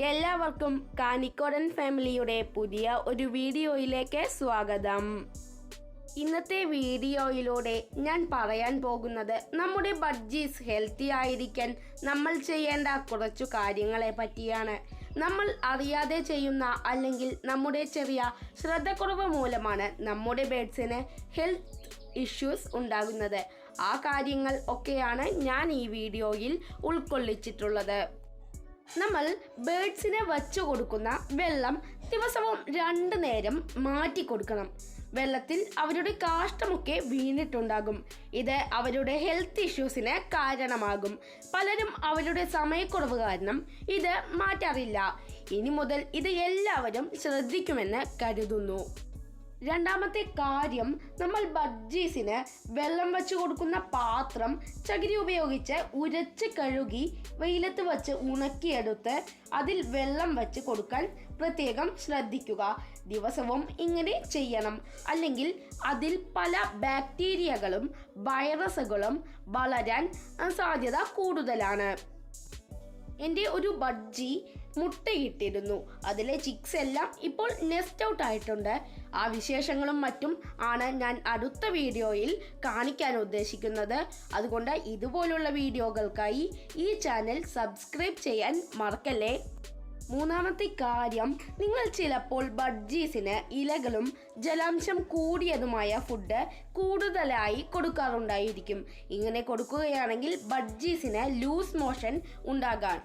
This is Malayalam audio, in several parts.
എല്ലാവർക്കും കാനിക്കോടൻ ഫാമിലിയുടെ പുതിയ ഒരു വീഡിയോയിലേക്ക് സ്വാഗതം. ഇന്നത്തെ വീഡിയോയിലൂടെ ഞാൻ പറയാൻ പോകുന്നത് നമ്മുടെ ബഡ്ജീസ് ഹെൽത്തി ആയിരിക്കാൻ നമ്മൾ ചെയ്യേണ്ട കുറച്ചു കാര്യങ്ങളെ പറ്റിയാണ്. നമ്മൾ അറിയാതെ ചെയ്യുന്ന അല്ലെങ്കിൽ നമ്മുടെ ചെറിയ ശ്രദ്ധക്കുറവ് മൂലമാണ് നമ്മുടെ ബേഡ്സിന് ഹെൽത്ത് ഇഷ്യൂസ് ഉണ്ടാകുന്നത്. ആ കാര്യങ്ങൾ ഒക്കെയാണ് ഞാൻ ഈ വീഡിയോയിൽ ഉൾക്കൊള്ളിച്ചിട്ടുള്ളത്. നമ്മൾ ബേഡ്സിനെ വച്ചു കൊടുക്കുന്ന വെള്ളം ദിവസവും 2 നേരം മാറ്റി കൊടുക്കണം. വെള്ളത്തിൽ അവരുടെ കാഷ്ടമൊക്കെ വീണിട്ടുണ്ടാകും. ഇത് അവരുടെ ഹെൽത്ത് ഇഷ്യൂസിന് കാരണമാകും. പലരും അവരുടെ സമയക്കുറവ് കാരണം ഇത് മാറ്റാറില്ല. ഇനി മുതൽ ഇത് എല്ലാവരും ശ്രദ്ധിക്കുമെന്ന് കരുതുന്നു. രണ്ടാമത്തെ കാര്യം, നമ്മൾ ബഡ്ജീസിന് വെള്ളം വെച്ച് കൊടുക്കുന്ന പാത്രം ചകിരി ഉപയോഗിച്ച് ഉരച്ച് കഴുകി വെയിലത്ത് വച്ച് ഉണക്കിയെടുത്ത് അതിൽ വെള്ളം വെച്ച് കൊടുക്കാൻ പ്രത്യേകം ശ്രദ്ധിക്കുക. ദിവസവും ഇങ്ങനെ ചെയ്യണം, അല്ലെങ്കിൽ അതിൽ പല ബാക്ടീരിയകളും വൈറസുകളും വളരാൻ സാധ്യത കൂടുതലാണ്. എൻ്റെ ഒരു ബഡ്ജി മുട്ടയിട്ടിരുന്നു. അതിലെ ചിക്സ് എല്ലാം ഇപ്പോൾ നെസ്റ്റ് ഔട്ട് ആയിട്ടുണ്ട്. ആ വിശേഷങ്ങളും മറ്റും ആണ് ഞാൻ അടുത്ത വീഡിയോയിൽ കാണിക്കാൻ ഉദ്ദേശിക്കുന്നത്. അതുകൊണ്ട് ഇതുപോലുള്ള വീഡിയോകൾക്കായി ഈ ചാനൽ സബ്സ്ക്രൈബ് ചെയ്യാൻ മറക്കല്ലേ. മൂന്നാമത്തെ കാര്യം, നിങ്ങൾ ചിലപ്പോൾ ബഡ്ജീസിന് ഇലകളും ജലാംശം കൂടിയതുമായ ഫുഡ് കൂടുതലായി കൊടുക്കാറുണ്ടായിരിക്കും. ഇങ്ങനെ കൊടുക്കുകയാണെങ്കിൽ ബഡ്ജീസിന് ലൂസ് മോഷൻ ഉണ്ടാകാൻ.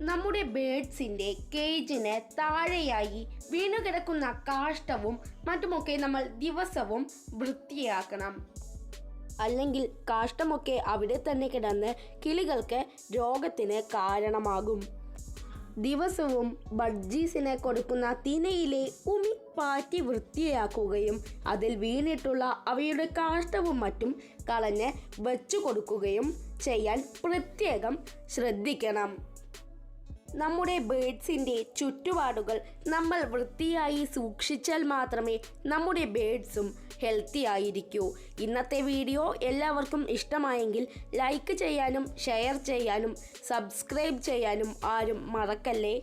നമ്മുടെ ബേഡ്സിൻ്റെ കേജിന് താഴെയായി വീണുകിടക്കുന്ന കാഷ്ടവും മറ്റുമൊക്കെ നമ്മൾ ദിവസവും വൃത്തിയാക്കണം. അല്ലെങ്കിൽ കാഷ്ടമൊക്കെ അവിടെ തന്നെ കിടന്ന് കിളികൾക്ക് രോഗത്തിന് കാരണമാകും. ദിവസവും ബഡ്ജീസിന് കൊടുക്കുന്ന തിനയിലെ ഉമി പാറ്റി വൃത്തിയാക്കുകയും അതിൽ വീണിട്ടുള്ള അവയുടെ കാഷ്ടവും മറ്റും കളഞ്ഞ് വച്ചു കൊടുക്കുകയും ചെയ്യാൻ പ്രത്യേകം ശ്രദ്ധിക്കണം. നമ്മുടെ ബേഡ്സിൻ്റെ ചുറ്റുപാടുകൾ നമ്മൾ വൃത്തിയായി സൂക്ഷിച്ചാൽ മാത്രമേ നമ്മുടെ ബേഡ്സും ഹെൽത്തി ആയിരിക്കൂ. ഇന്നത്തെ വീഡിയോ എല്ലാവർക്കും ഇഷ്ടമായെങ്കിൽ ലൈക്ക് ചെയ്യാനും ഷെയർ ചെയ്യാനും സബ്സ്ക്രൈബ് ചെയ്യാനും ആരും മറക്കല്ലേ.